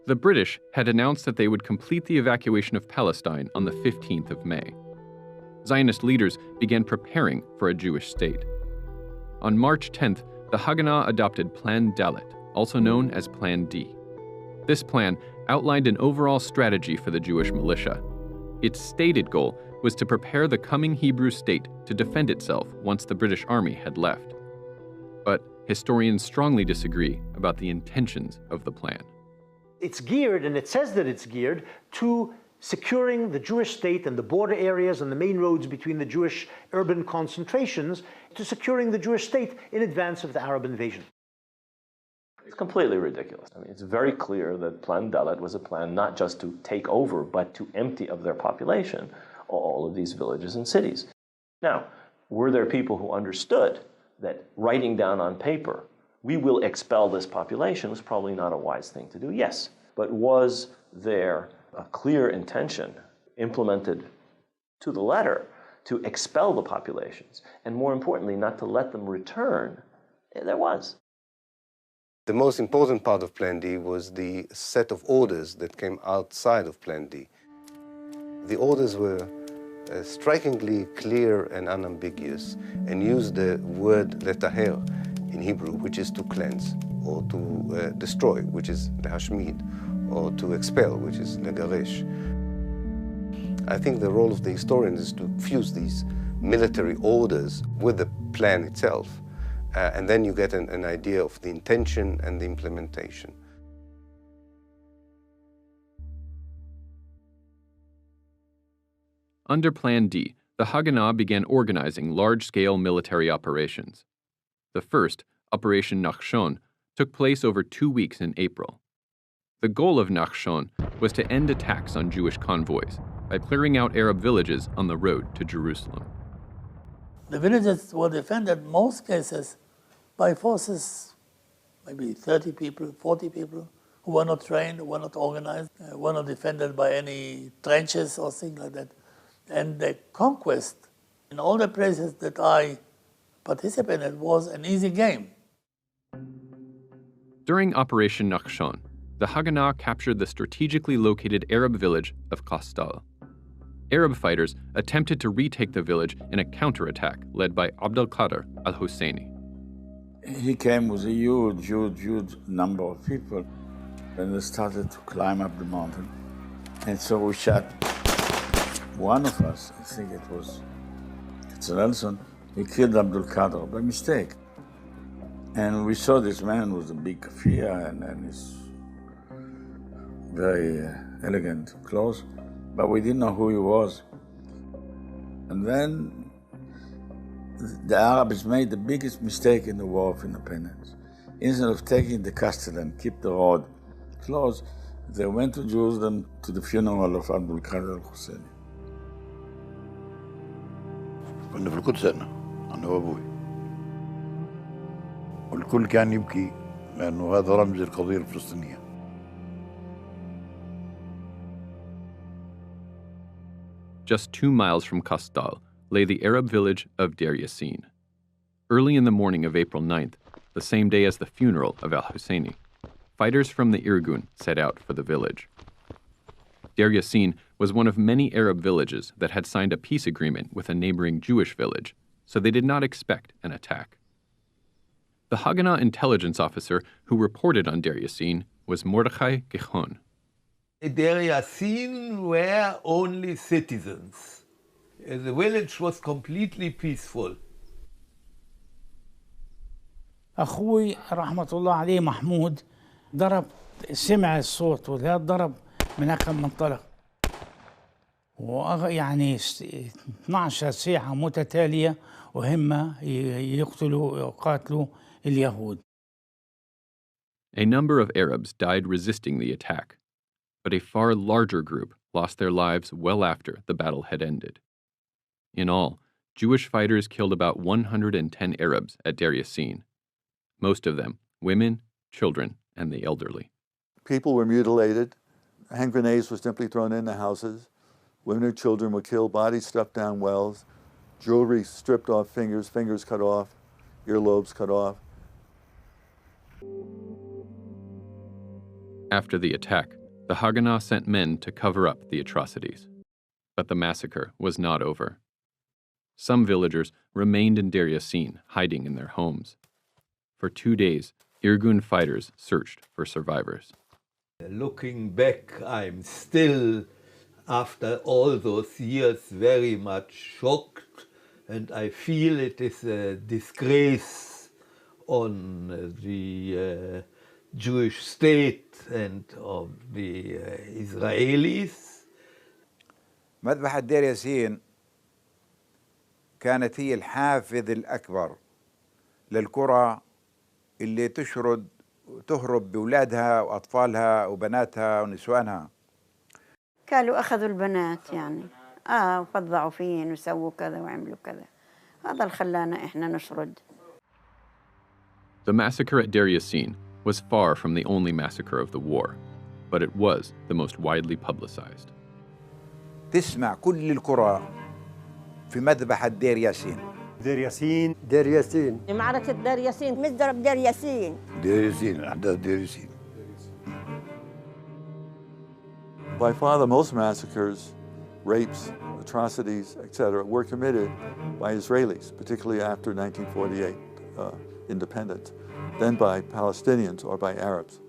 The British had announced that they would complete the evacuation of Palestine on the 15th of May. Zionist leaders began preparing for a Jewish state. On March 10th, the Haganah adopted Plan Dalet, also known as Plan D. This plan outlined an overall strategy for the Jewish militia. Its stated goal was to prepare the coming Hebrew state to defend itself once the British Army had left. But historians strongly disagree about the intentions of the plan. It's geared, and it says that it's geared, to securing the Jewish state and the border areas and the main roads between the Jewish urban concentrations, to securing the Jewish state in advance of the Arab invasion. It's completely ridiculous. I mean, it's very clear that Plan Dalet was a plan not just to take over, but to empty of their population all of these villages and cities. Now, were there people who understood that writing down on paper, we will expel this population, was probably not a wise thing to do? Yes. But was there a clear intention implemented to the letter to expel the populations, and more importantly, not to let them return? There was. The most important part of Plan D was the set of orders that came outside of Plan D. The orders were strikingly clear and unambiguous, and used the word letaher in Hebrew, which is to cleanse, or to destroy, which is lehashmid, or to expel, which is legaresh. I think the role of the historian is to fuse these military orders with the plan itself, and then you get an idea of the intention and the implementation. Under Plan D, the Haganah began organizing large-scale military operations. The first, Operation Nahshon, took place over 2 weeks in April. The goal of Nahshon was to end attacks on Jewish convoys by clearing out Arab villages on the road to Jerusalem. The villages were defended in most cases by forces, maybe 30 people, 40 people, who were not trained, who were not organized, were not defended by any trenches or things like that. And the conquest in all the places that I participated was an easy game. During Operation Nahshon, the Haganah captured the strategically located Arab village of Kastal. Arab fighters attempted to retake the village in a counterattack led by Abdel Qadir al-Husseini. He came with a huge number of people, and they started to climb up the mountain. And so we shot one of us, I think it was Nelson, he killed Abdul Qadir by mistake. And we saw this man with a big kafia and his very elegant clothes, but we didn't know who he was. And then the Arabs made the biggest mistake in the War of Independence. Instead of taking the castle and keep the road closed, they went to Jerusalem to the funeral of Abdul Qadir al-Husseini. كنا في القدس أنا وأبوي والكل كان يبكي لأنه هذا رمز القضية الفلسطينية. Just 2 miles from Kastal lay the Arab village of Deir Yassin. Early in the morning of April 9th, the same day as the funeral of al-Husseini, fighters from the Irgun set out for the village. Deir Yassin was one of many Arab villages that had signed a peace agreement with a neighboring Jewish village, so they did not expect an attack. The Haganah intelligence officer who reported on Deir Yassin was Mordechai Gichon. Deir Yassin were only citizens. The village was completely peaceful. أخوي رحمة الله عليه محمود ضرب سمع الصوت وذا ضرب من كم منطلق ويعني 12 ساعة متتالية وهم يقاتلوا اليهود. A number of Arabs died resisting the attack, but a far larger group lost their lives well after the battle had ended. In all, Jewish fighters killed about 110 Arabs at Deir Yassin, most of them women, children, and the elderly. People were mutilated. Hand grenades were simply thrown into houses. Women and children were killed, bodies stuffed down wells, jewelry stripped off fingers, fingers cut off, earlobes cut off. After the attack, the Haganah sent men to cover up the atrocities. But the massacre was not over. Some villagers remained in Deir Yassin, hiding in their homes. For 2 days, Irgun fighters searched for survivors. Looking back, I'm still, after all those years, very much shocked, and I feel it is a disgrace on the Jewish state and of the Israelis. مذبحة دير ياسين كانت هي الحافز الأكبر للقرى اللي تشرد وتهرب بأولادها وأطفالها وبناتها ونسوانها. قالوا أخذوا البنات يعني وفضعوا فين وسووا كذا وعملوا كذا. هذا اللي خلانا إحنا نشرد. The massacre at Deir Yassin was far from the only massacre of the war, but it was the most widely publicized. تسمع كل القرى في مذبحة دير ياسين. دير ياسين دير ياسين معركة دير ياسين مزدرب دير ياسين دير ياسين أحداث دير ياسين. By far the most massacres, rapes, atrocities, etc., were committed by Israelis, particularly after 1948 independence, then by Palestinians or by Arabs.